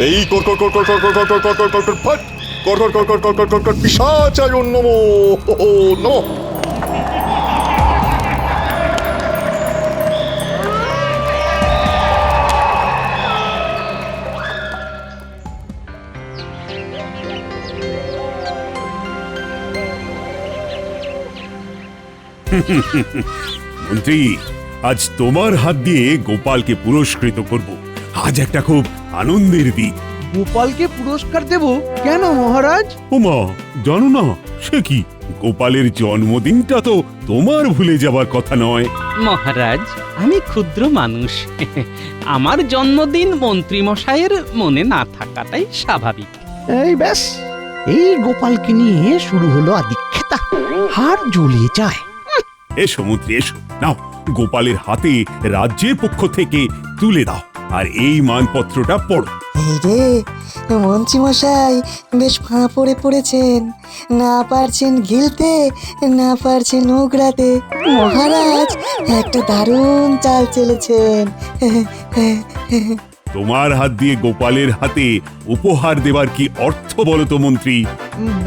এই কর কর কর কর কর কর কর কর কর কর কর ফট কর কর কর কর কর কর কর কর পিশাচায় নমো নমো। মন্ত্রী, আজ তোমার হাত দিয়ে গোপালকে পুরস্কৃত করব। আজ একটা খুব আনন্দের দিন। গোপালকে পুরস্কার দেব কেন মহারাজ? ওমা, জানো না সে কি? গোপালের জন্মদিনটা তো তোমার ভুলে যাবার কথা নয়। মহারাজ, আমি ক্ষুদ্র মানুষ। আমার জন্মদিন মন্ত্রী মশাইয়ের মনে না থাকাটাই স্বাভাবিক। এই ব্যাস, এই গোপালকে নিয়ে শুরু হলো আদিক্ষেতা। হাড় জ্বলিয়ে যায়। এসো মন্ত্রী, এসো, নাও গোপালের হাতে রাজ্যের পক্ষ থেকে তুলে দাও আর এই মানপত্রটা পড়ো। এই রে, মন্ত্রীমশাই বেশ ফাঁপড়ে পড়েছেন, না পারছেন গিলতে, না পারছেন উগড়াতে। মহারাজ একটা দারুণ চাল চেলেছেন। তোমার হাত দিয়ে গোপালের হাতে উপহার দেবার কি অর্থ বলো তো মন্ত্রী?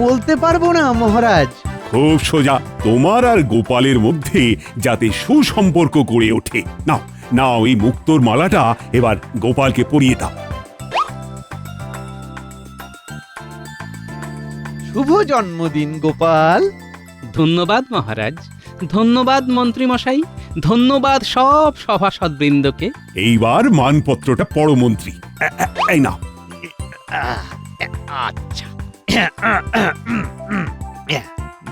বলতে পারবো না মহারাজ। খুব সোজা, তোমার আর গোপালের মধ্যে যাতে সুসম্পর্ক গড়ে ওঠে। নাও নাও, এই মুক্তোর মালাটা এবার গোপালকে পরিয়ে দাও। শুভ জন্মদিন গোপাল। ধন্যবাদ মহারাজ, ধন্যবাদ মন্ত্রী মশাই, ধন্যবাদ সব সভাসদবৃন্দকে। এইবার মানপত্রটা পড়ো মন্ত্রী। এই নাও। আচ্ছা,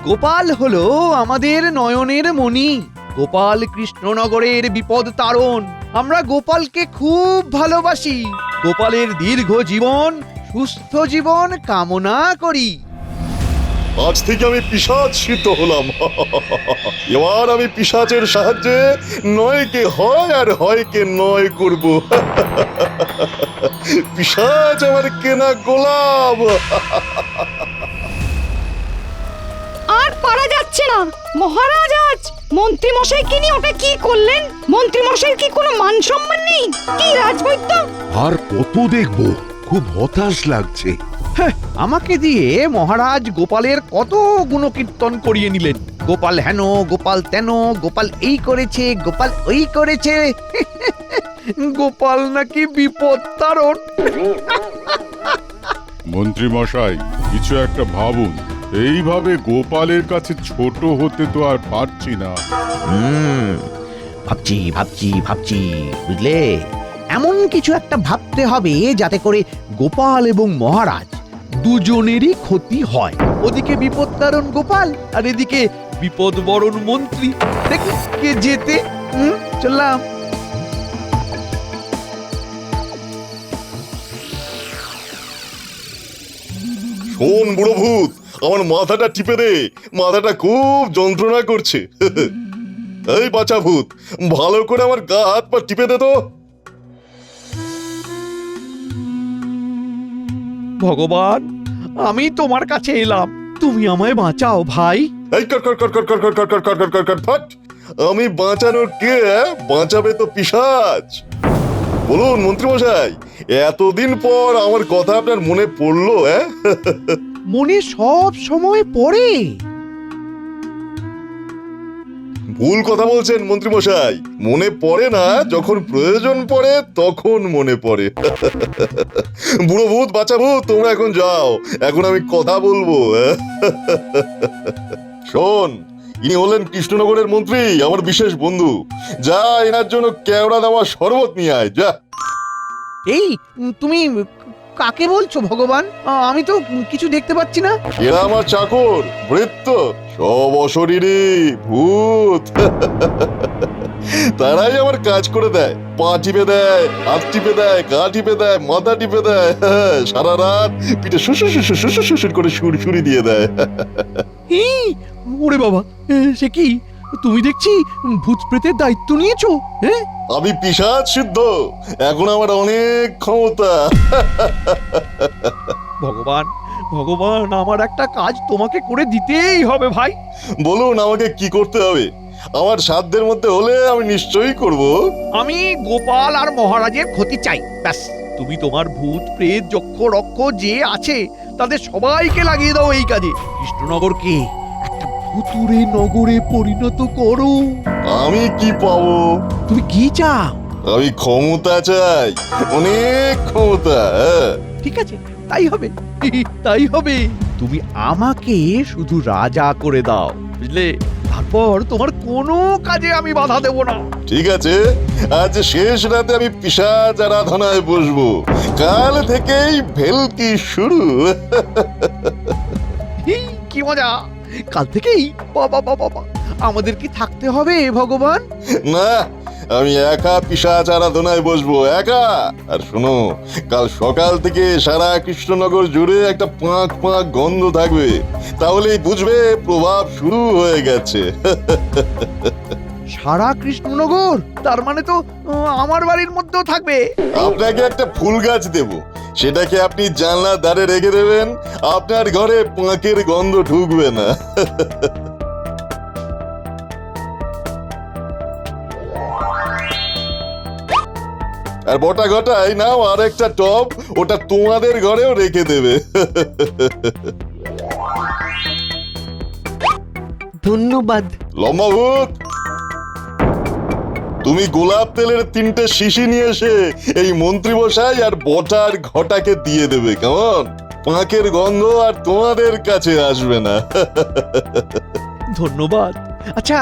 গোপাল হলো আমাদের নয়নের মণি। গোপাল কৃষ্ণনগরের বিপদ তারণ। আমরা গোপালকে খুব ভালোবাসি। গোপালের দীর্ঘ জীবন, সুস্থ জীবন কামনা করি। আজ থেকে আমি পিশাচ সিদ্ধ হলাম। এবার আমি পিশাচের সাহায্যে নয়কে হয় আর হয়কে নয় করব। পিশাচ আমার কেনা গোলাম। আর পারা যাচ্ছে না মহারাজ। আজ মন্ত্রী মশাইকে নিয়ে ওটা কি করলেন? মন্ত্রী মশাইয়ের কি কোনো মান সম্মান নেই? কি রাজবৈদ্য! আর কত দেখবো, খুব হতাশ লাগছে। আমাকে দিয়ে মহারাজ গোপালের কত গুণকীর্তন করিয়ে নিলেন। গোপাল হেন, গোপাল তেন, গোপাল এই করেছে, গোপাল ওই করেছে। গোপাল নাকি বিপদ তারণ। মন্ত্রী মশাই, কিছু একটা ভাবুন। এইভাবে গোপালের কাছে ছোট হতে তো আর পারছি না। ভাবছি ভাবছি ভাবছি, বুঝলে, এমন কিছু একটা ভাবতে হবে যাতে করে গোপাল এবং মহারাজ দুজনেরই ক্ষতি হয়। ওদিকে বিপদ তারণ গোপাল, আর এদিকে বিপদ বরণ মন্ত্রী। দেখি কে যেতে। চললাম। শোন বুড়ো ভূত, আমার মাথাটা টিপে দে, মাথাটা খুব যন্ত্রণা করছে। এই বাচ্চা ভূত, ভালো করে আমার গা হাত পা টিপে দে তো। ভগবান, আমি তোমার কাছে এলাম, তুমি আমায় বাঁচাও ভাই। এই কর কর কর কর কর কর কর কর কর কর কর কর ফট। আমি বাঁচানোর কে? বাঁচাবে তো পিশাচ। বলুন মন্ত্রী মশাই, এতদিন পর আমার কথা আপনার মনে পড়লো? মনে সব সময় পড়ে। ভুল কথা বলছেন মন্ত্রী মশাই। মনে পড়ে না, যখন প্রয়োজন পড়ে তখন মনে পড়ে। বুড়ো ভূত, বাচ্চা ভূত, তোমরা এখন যাও, এখন আমি কথা বলবো। শোন, ইনি হলেন কৃষ্ণনগরের মন্ত্রী, আমার বিশেষ বন্ধু। যা এনার জন্য কেওড়া দেওয়া শরবত নিয়ে আয়, যা। এই তুমি কাকে বলছো ভগবান? আমি তো কিছু দেখতে পাচ্ছি না। এরা আমার চাকর, ভৃত্য, সব অশরীরী ভূত। তারাই আমার কাজ করে দেয়। পা টিপে দেয়, হাত টিপে দেয়, গা টিপে দেয়, মাথা টিপে দেয়, সারা রাত পিঠে শুশুর শুশুর শুশুর শুশুর করে সুরসুরি দিয়ে দেয়। ওরে বাবা, সে কি? তুমি দেখছি ভূত প্রেতের দায়িত্ব নিয়েছো। হ্যাঁ, আমি পিশাচ সিদ্ধ, এখন আমার অনেক ক্ষমতা। ভগবান ভগবান, আমার একটা কাজ তোমাকে করে দিতেই হবে ভাই। বলুন আমাকে কি করতে হবে? আমার সাধ্যের মধ্যে হলে আমি নিশ্চয়ই করব। আমি গোপাল আর মহারাজের ক্ষতি চাই, ব্যাস। তুমি তোমার ভূত প্রেত যক্ষ রক্ষ যে আছে তাদের সবাইকে লাগিয়ে দাও এই কাজে। কৃষ্ণনগরকে একটা ভুতুরে নগরে পরিণত করো। আমি কি পাবো? তুমি কি চাও? আমি ক্ষমতা চাই, অনেক ক্ষমতা। হ্যাঁ। ঠিক আছে, তাই হবে, তাই হবে। তুমি আমাকে শুধু রাজা করে দাও, বুঝলে? তারপর তোমার কোনো কাজে আমি বাধা দেব না। ঠিক আছে, আজ শেষ রাতে আমি পিশাচ আরাধনায় বসবো। কাল থেকেই ভেলকি শুরু। কি মজা! কাল থেকেই? বাবা বাবা বাবা, আমাদের কি থাকতে হবে ভগবান? না, আমি একা পিশাচ আরাধনায় বসবো, একা। আর শোনো, কাল সকাল থেকে সারা কৃষ্ণনগর জুড়ে একটা পাঁক পাঁক গন্ধ থাকবে। তাহলেই বুঝবে প্রভাব শুরু হয়ে গেছে। সারা কৃষ্ণনগর? তার মানে তো আমার বাড়ির মধ্যেও থাকবে। আপনাকে একটা ফুল গাছ দেব, সেটাকে আপনি জানলার ধারে রেখে দেবেন। আপনার ঘরে পাঁকের গন্ধ ঢুকবে না। আর বটা ঘটাই নাও আর একটা টব, ওটা তোমাদের ঘরেও রেখে দেবে। ধন্যবাদ। লম্বা ভূত, তুমি গোলাপ তেলের 3টে শিশি নিয়ে এসে এই মন্ত্রী মশাই আর বটার ঘটাকে দিয়ে দেবে, কেমন? পাঁকের গন্ধ আর তোমাদের কাছে আসবে না। ধন্যবাদ। আচ্ছা,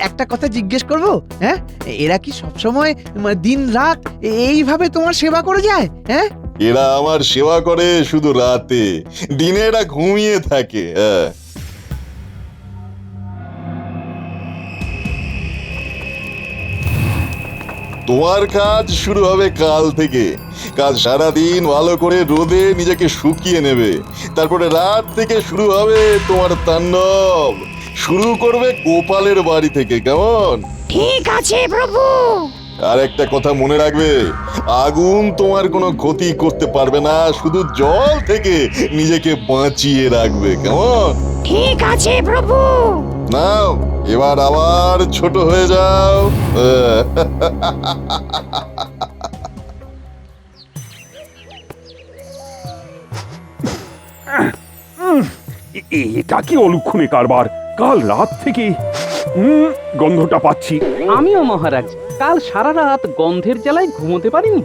একটা কথা জিজ্ঞেস করবো? হ্যাঁ, এরা কি সবসময় দিন রাত এইভাবে তোমার সেবা করে যায়? হ্যাঁ, এরা আমার সেবা করে শুধু রাতে, দিনে এরা ঘুমিয়ে থাকে। হ্যাঁ। তোমার কাজ শুরু হবে কাল থেকে। কাল সারাদিন ভালো করে রোদে নিজেকে শুকিয়ে নেবে। তারপরে রাত থেকে শুরু হবে তোমার তাণ্ডব। শুরু করবে গোপালের বাড়ি থেকে, কেমন? ঠিক আছে প্রভু। আর একটা কথা মনে রাখবে, আগুন তোমার কোনো ক্ষতি করতে পারবে না, শুধু জল থেকে নিজেকে বাঁচিয়ে রাখবে, কেমন? ঠিক আছে প্রভু। নাও, এবার আবার ছোট হয়ে যাও। এটা কি অলক্ষণে কারবার! কাল রাত থেকে গন্ধটা পাচ্ছি। আমিও মহারাজ কাল সারা রাত গন্ধের জ্বালায় ঘুমোতে পারিনি।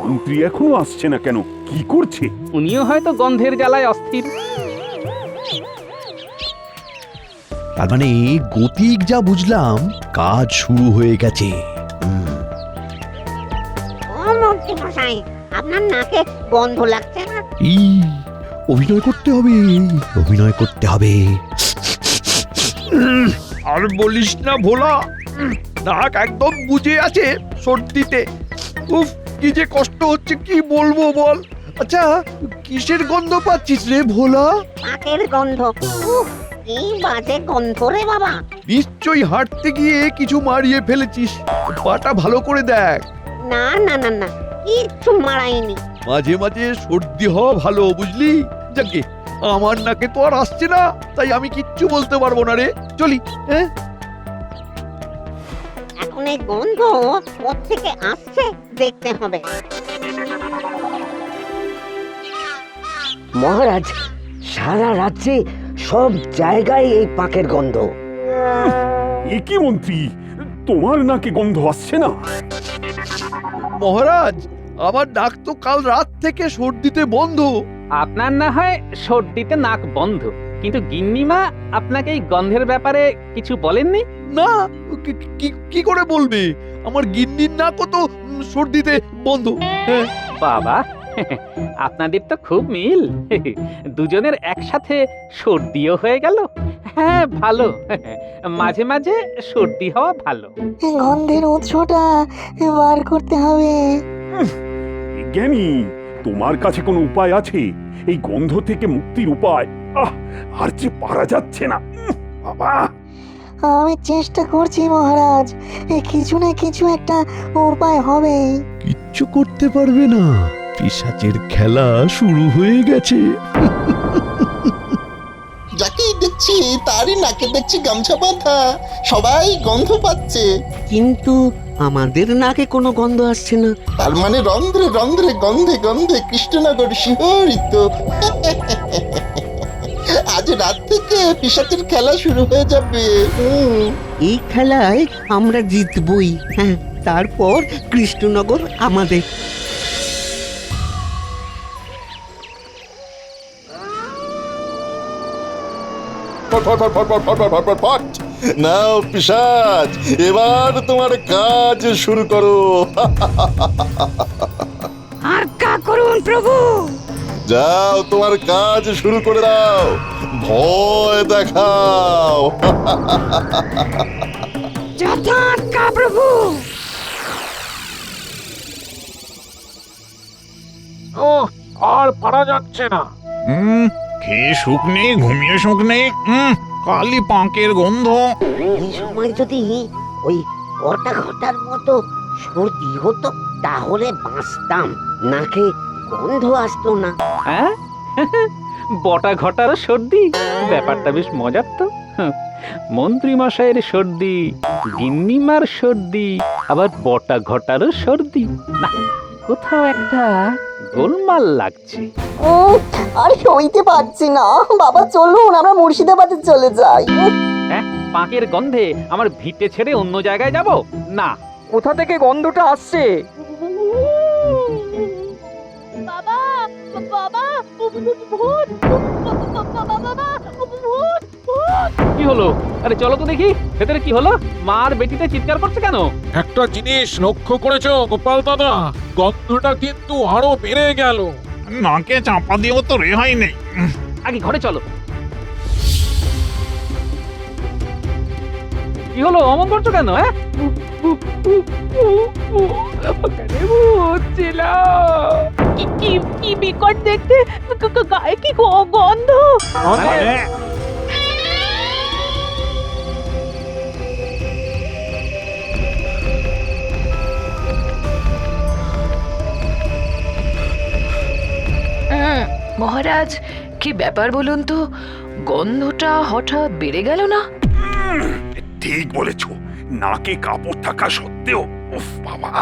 মন্ত্রী এখনো আসছে না কেন? কি করছে? উনিও হয়তো গন্ধের জ্বালায় অস্থির। তার মানে গতিক যা বুঝলাম, কাজ শুরু হয়ে গেছে। ও মন্ত্রী মশাই, আপনার নাকে গন্ধ লাগছে না? অভিনয় করতে হবে, অভিনয় করতে হবে। আর বলিস না ভোলা, নাক একদম বুজে আছে সর্দিতে। উফ, কি যে কষ্ট হচ্ছে, কি বলবো বল। আচ্ছা, কিসের গন্ধ পাচ্ছিস রে ভোলা? পাকের গন্ধ। উফ, কি বাজে গন্ধ রে বাবা। নিশ্চয়ই হাঁটতে গিয়ে কিছু মারিয়ে ফেলেছিস। পাটা ভালো করে দেখ। না না না না, কিচ্ছু মারাইনি। মাঝে মাঝে সর্দি হওয়া ভালো, বুঝলি? যাকে আমার নাকে তো আর আসছে না, তাই আমি কিচ্ছু বলতে পারবো না রে। চলি। হ্যাঁ, এখন এই গন্ধ কোত্থেকে আসছে দেখতে হবে। মহারাজ, সারা রাজ্যে সব জায়গায় এই পাকের গন্ধ। এ কি মন্ত্রী, তোমার নাকে গন্ধ আসছে না? মহারাজ, আমার নাক তো কাল রাত থেকে সর্দিতে বন্ধ। আপনার না হয় সর্দিতে নাক বন্ধ, কিন্তু গিন্নিমা আপনাকে এই গন্ধের ব্যাপারে কিছু বলেননি? না, কি করে বলবে? আমার গিন্নির নাকও তো সর্দিতে বন্ধ। হ্যাঁ। বাবা, আপনাদের তো খুব মিল। দুজনের একসাথে সর্দিও হয়ে গেল। হ্যাঁ, ভালো। মাঝে মাঝে সর্দি হওয়া ভালো। গন্ধের উৎসটা বার করতে হবে। জ্ঞানী, তোমার কাছে কোনো উপায় আছে এই গন্ধ থেকে মুক্তির উপায়? আর যে পারা যাচ্ছে না বাবা। আমি চেষ্টা করছি মহারাজ, কিছু না কিছু একটা উপায় হবে। কিচ্ছু করতে পারবে না, পিশাচের খেলা শুরু হয়ে গেছে। যাকেই দেখছি তারই নাকে দেখছি গামছা বাঁধা, সবাই গন্ধ পাচ্ছে। কিন্তু আমাদের নাকে কোনো গন্ধ আসছে না। তার মানে রন্ধ্রে রন্ধ্রে গন্ধে গন্ধে কৃষ্ণনগর শিহরিত। আজ রাত থেকে পিশাচের খেলা শুরু হয়ে যাবে। এই খেলায় আমরা জিতবই। হ্যাঁ, তারপর কৃষ্ণনগর আমাদের। ফট নাও পিশাচ, এবার তোমার কাজ শুরু করো। আজ্ঞা করুন প্রভু। যাও, তোমার কাজ শুরু করে দাও, ভয় দেখাও। যথাজ্ঞা প্রভু। ও আর পারা যাচ্ছে না। খেয়ে সুখ নেই, ঘুমিয়ে সুখ নেই, কালি পাঁকের গন্ধ। এই সময় যদি ওই ঘটা ঘটার মতো সর্দি হতো তাহলে বাঁচতাম, নাকে গন্ধ আসতো না। হ্যাঁ বটা ঘটারও সর্দি, ব্যাপারটা বেশ মজার তো। মন্ত্রী মশাইয়ের সর্দি, গিন্নিমার সর্দি, আবার বটা ঘটারও সর্দি। না, কোথাও একটা গোলমাল লাগছে। আর সইতে পারছি না বাবা, চলুন আমরা মুর্শিদাবাদে চলে যাই। হ্যাঁ, পাঁকের গন্ধে আমার ভিটে ছেড়ে অন্য জায়গায় যাব না। কোথা থেকে গন্ধটা আসছে? বাবা বাবা, ভূত বাবা, ভূত। কি হলো? আরে চলো তো দেখি, ভেতরে কি হলো? মার বেটিতে চিৎকার করছে কেন? একটা জিনিস লক্ষ্য করেছো গোপাল দাদা, গন্ধটা কিন্তু আরো বেড়ে গেল। নাকে চাপা দিয়েও তো রেহাই নেই। আগে ঘরে চলো। কি হলো, অমন করছো কেন? হ্যাঁ, কি বিকট দেখতে, গায়ে কি গন্ধ। মহারাজ, কি ব্যাপার বলুন তো, গন্ধটা হঠাৎ বেড়ে গেল না? ঠিক বলেছ, নাকে কাপড় থাকা সত্ত্বেও উফ বাবা,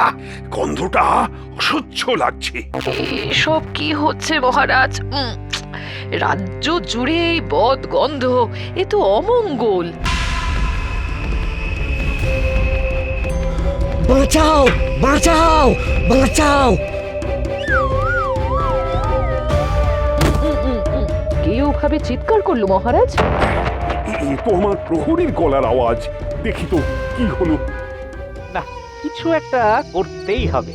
গন্ধটা অসহ্য লাগছে। এসব কি হচ্ছে মহারাজ? রাজ্য জুড়ে এই বদ গন্ধ, এ তো অমঙ্গল। বাঁচাও বাঁচাও বাঁচাও! কেউ ভাবে চিৎকার করলো মহারাজ? এ তো আমার প্রহরীর গলার আওয়াজ। দেখি তো কি হলো। না, কিছু একটা করতেই হবে।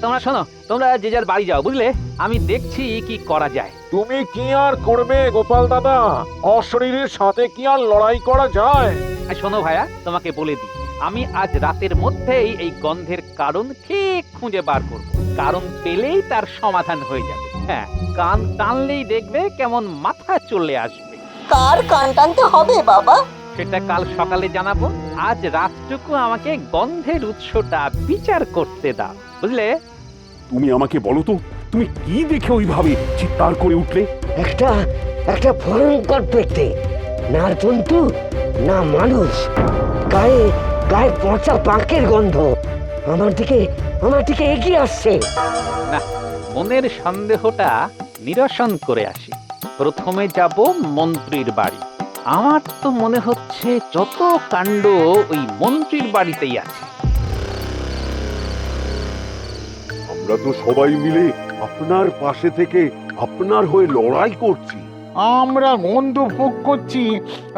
তোমরা শোনো, তোমরা যে যার বাড়ি যাও, বুঝলে? আমি দেখছি কি করা যায়। তুমি কি আর করবে গোপাল দাদা? অশরীরের সাথে কি আর লড়াই করা যায়? শোনো ভাইয়া, তোমাকে বলে দিই, আমি আজ রাতের মধ্যেই এই গন্ধের কারণ ঠিক খুঁজে বার করব। কারণ পেলেই তার সমাধান হয়ে যাবে। হ্যাঁ, কান টানলেই দেখবে কেমন মাথা চলে আসবে। কার কান টানতে হবে বাবা? সেটা কাল সকালে জানাবো। আজ রাতটুকু আমাকে গন্ধের উৎসটা বিচার করতে দাও, বুঝলে? তুমি আমাকে বলো তো, তুমি কি দেখে ওইভাবে চিৎকার করে উঠলে? একটা ভয়ঙ্কর পেটে, না জন্তু না মানুষ, গায়ে গায়ে পচা পাঁকের গন্ধ আমার দিকে এগিয়ে আসছে। না, মনের সন্দেহটা নিরসন করে আসি। প্রথমে যাব মন্ত্রীর বাড়ি। আমার তো মনে হচ্ছে যত কাণ্ড ওই মন্ত্রীর বাড়িতেই আছে। আমরা তো সবাই মিলে আপনার পাশে থেকে আপনার হয়ে লড়াই করছি। আমরা গন্ধ ভোগ করছি,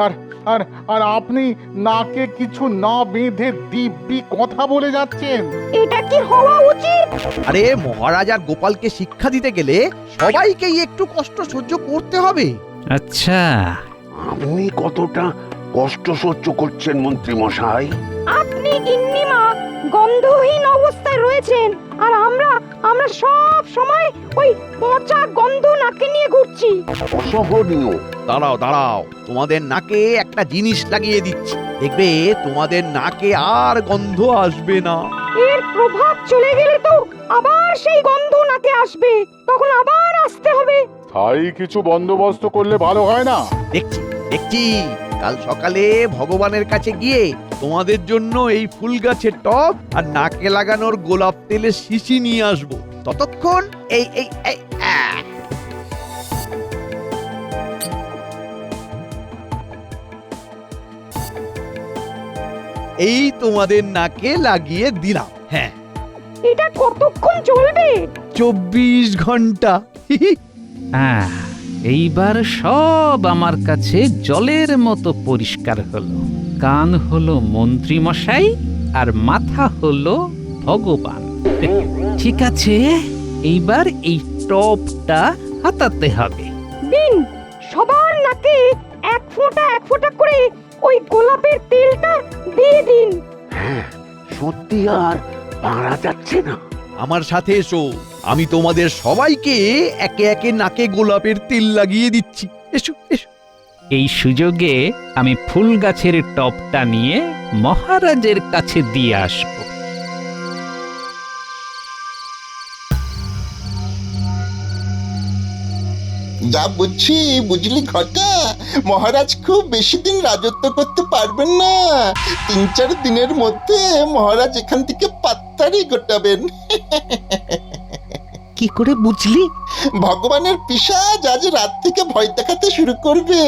আর আর আর আপনি নাকে কিছু না বেঁধে দিব্যি কথা বলে যাচ্ছেন। এটা কি হওয়া উচিত? আরে মহারাজ আর গোপালকে শিক্ষা দিতে গেলে সবাইকেই একটু কষ্ট সহ্য করতে হবে। আচ্ছা, আপনি কতটা কষ্ট সহ্য করছেন মন্ত্রী মশাই? আপনি গিন্নিমা গন্ধহীন অবস্থায় রয়েছেন, আর আমরা সব সময় ওই পচা গন্ধ নাকে নিয়ে ঘুরছি। অসহনীয়। দাঁড়াও, তোমাদের নাকে একটা জিনিস লাগিয়ে দিচ্ছি, দেখবে তোমাদের নাকে আর গন্ধ আসবে না। এর প্রভাব চলে গেলে তো আবার সেই গন্ধ নাকে আসবে, তখন আবার আসতে হবে। তাই কিছু বন্দোবস্ত করলে ভালো হয় না? দেখছি কাল সকালে ভগবানের কাছে গিয়ে তোমাদের জন্য এই ফুল গাছের টব আর নাকে লাগানোর গোলাপ তেলের শিশি নিয়ে আসবো। ততক্ষণ এই এই এই আহ! এই তোমাদের নাকে লাগিয়ে দিলাম। হ্যাঁ, এটা কতক্ষণ চলবে? 24 ঘন্টা। এইবার সব আমার কাছে জলের মতো পরিষ্কার হলো। কান হলো মন্ত্রী মশাই আর মাথা হলো ভগবান। ঠিক আছে, এইবার এই টপটা হাতাতে হবে। দিন, সবার নাকে এক ফোঁটা করে ওই গোলাপের তেলটা দিয়ে দিন। হ্যাঁ, সত্যি আর পারা যাচ্ছে না। আমার সাথে এসো, আমি তোমাদের সবাইকে একে একে নাকে গোলাপের তেল লাগিয়ে দিচ্ছি। এসো এসো। এই সুযোগে আমি ফুল গাছের টপটা নিয়ে মহারাজের কাছে দিয়ে আসবো। যা বুঝলি ঘটা, মহারাজ খুব বেশি দিন রাজত্ব করতে পারবেন না। 3-4 দিনের মধ্যে মহারাজ এখান থেকে পাত্তারি গোটাবেন। কি করে বুঝলি? ভগবানের পিশাচ আজ রাত থেকে ভয় দেখাতে শুরু করবে,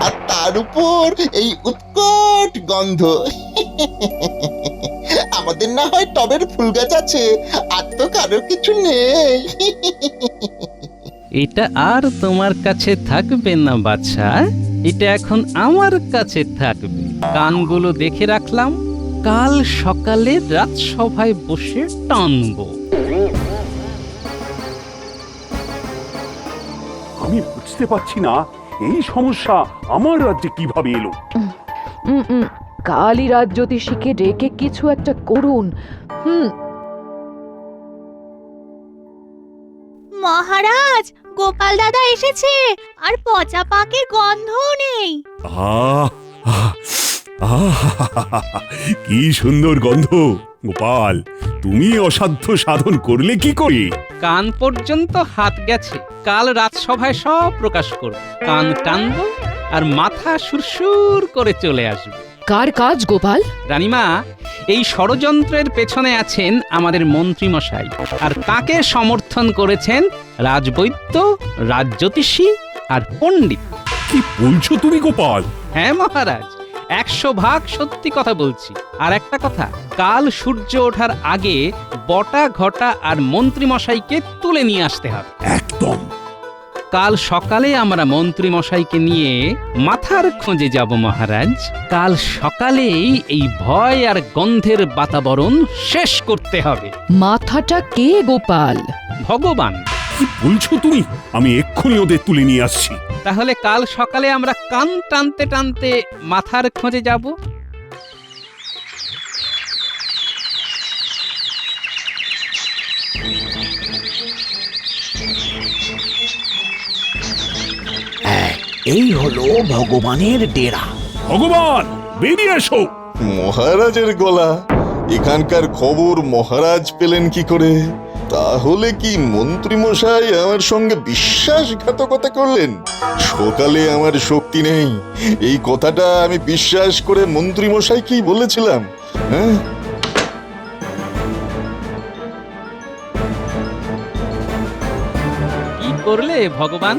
আর তার উপর এই উৎকট গন্ধ। আমাদের না হয় টবের ফুল গাছ আছে, আর তো কারো কিছু নেই। এটা আর তোমার কাছে থাকবে না বাছা, এটা এখন আমার কাছে থাকবে। কানগুলো দেখে রাখলাম, কাল সকালে রাজসভায় বসে টানবো। আমি বুঝতে পারছি না এই সমস্যা আমার রাজ্যে কিভাবে এলো। কালী রাজ জ্যোতিষীকে ডেকে কিছু একটা করুন। মহারাজ, গোপাল দাদা এসেছে, আর পচা পাকের গন্ধও নেই। কি সুন্দর গন্ধ! গোপাল, তুমি অসাধ্য সাধন করলে কি করে? কান পর্যন্ত হাত গেছে, কাল রাজসভায় সব প্রকাশ করব। কান টানবো আর মাথা সুরসুর করে চলে আসবে। কার কাজ গোপাল? রানীমা, এই ষড়যন্ত্রের পেছনে আছেন আমাদের মন্ত্রী মশাই, আর তাকে সমর্থন করেছেন রাজবৈদ্য, রাজজ্যোতিষী আর পণ্ডিত। কি বলছো তুমি গোপাল? হ্যাঁ মহারাজ, 100 ভাগ সত্যি কথা বলছি। আর একটা কথা, কাল সূর্য ওঠার আগে বটা ঘটা আর মন্ত্রী মশাইকে তুলে নিয়ে আসতে হবে। একদম। কাল সকালে আমরা মন্ত্রী মশাইকে নিয়ে মাথার খোঁজে যাব মহারাজ। কাল সকালেই এই ভয় আর গন্ধের বাতাবরণ শেষ করতে হবে। মাথাটা কে গোপাল? ভগবান। কি বলছো তুমি? আমি এক্ষুনি ওদের তুলে নিয়ে আসছি। তাহলে কাল সকালে আমরা কান টানতে টানতে মাথার খোঁজে যাব। এই হলো ভগবানের ডেরা। ভগবান, বেরিয়ে এসো। মহারাজের গলা! এখানকার খবর মহারাজ পেলেন কি করে? তাহলে কি মন্ত্রী মশাই আমার সঙ্গে বিশ্বাসঘাতকতা করলেন? সকালে আমার শক্তি নেই, এই কথাটা আমি বিশ্বাস করে মন্ত্রী মশাইকেই বলেছিলাম। হ্যাঁ, কি করলে ভগবান?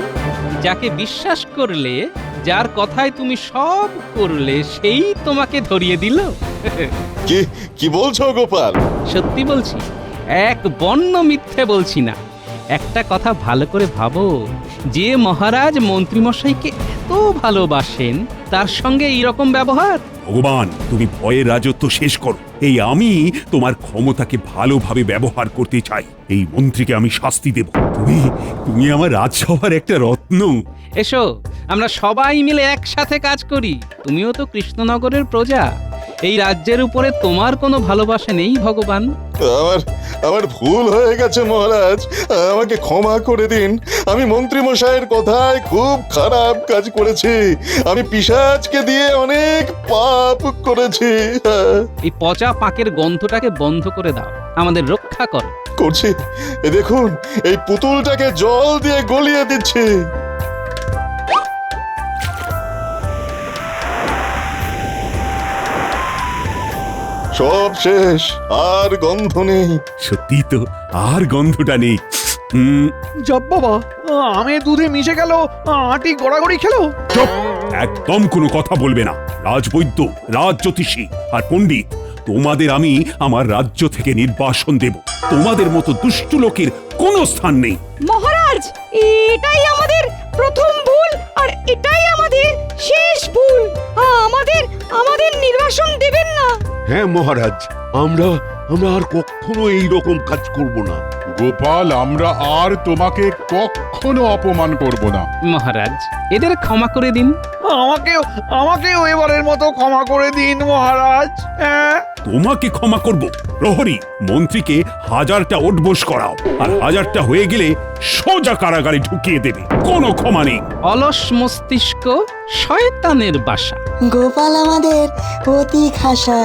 যাকে বিশ্বাস করলে, যার কথায় তুমি সব করলে, সেই তোমাকে ধরিয়ে দিল। কি বলছো গোপাল? সত্যি বলছি, এক বর্ণ মিথ্যে বলছি না। একটা কথা ভালো করে ভাবো, যে মহারাজ মন্ত্রীমশাইকে এত ভালোবাসেন, তার সঙ্গে এইরকম ব্যবহার। ভগবান, তুমি ভয়ের রাজত্ব শেষ করো। এই আমি তোমার ক্ষমতাকে ভালোভাবে ব্যবহার করতে চাই। এই মন্ত্রীকে আমি শাস্তি দেব। তুমি আমার রাজসভার একটা রত্ন। এসো, আমরা সবাই মিলে একসাথে কাজ করি। তুমিও তো কৃষ্ণনগরের প্রজা। এই রাজ্যের উপরে তোমার কোনো ভালোবাসা নেই ভগবান? আমার ভুল হয়ে গেছে মহারাজ, আমাকে ক্ষমা করে দিন। আমি মন্ত্রী মশাইয়ের কথায় খুব খারাপ কাজ করেছি। আমি পিশাচকে দিয়ে অনেক পাপ করেছি। এই পচা পাকের গন্ধটাকে বন্ধ করে দাও, আমাদের রক্ষা করো। করছি, দেখুন এই পুতুলটাকে জল দিয়ে গলিয়ে দিচ্ছি। সব শেষ, আর গন্ধ নেই। সত্যি তো, আর গন্ধটা নেই। জব বাবা, আমের দুধে মিশে গেল, আটি গড়াগড়ি খেলো। চুপ! একদম কোনো কথা বলবে না। রাজবৈদ্য, রাজজ্যোতিষী আর পণ্ডিত, তোমাদের আমি আমার রাজ্য থেকে নির্বাসন দেব। তোমাদের মতো দুষ্টু লোকের কোনো স্থান নেই। মহারাজ, এটাই আমাদের প্রথম ভুল আর এটাই আমাদের শেষ ভুল। আমাদের আমাদের নির্বাসন দেবেন না। হ্যাঁ মহারাজ, আমরা আর কখনো এই রকম কাজ করব না। গোপাল, আমরা আর তোমাকে কখনো অপমান করব না। মহারাজ, এদের ক্ষমা করে দিন। আমাকেও এবারের মতো ক্ষমা করে দিন মহারাজ। তোমাকে ক্ষমা করব? প্রহরী, মন্ত্রীকে 1000টা ওঠবোস করাও, আর 1000টা হয়ে গেলে সোজা কারাগারে ঢুকিয়ে দেবে। কোনো ক্ষমা নেই। অলস মস্তিষ্ক, শয়তানের বাসা। গোপাল আমাদের অতি খাসা।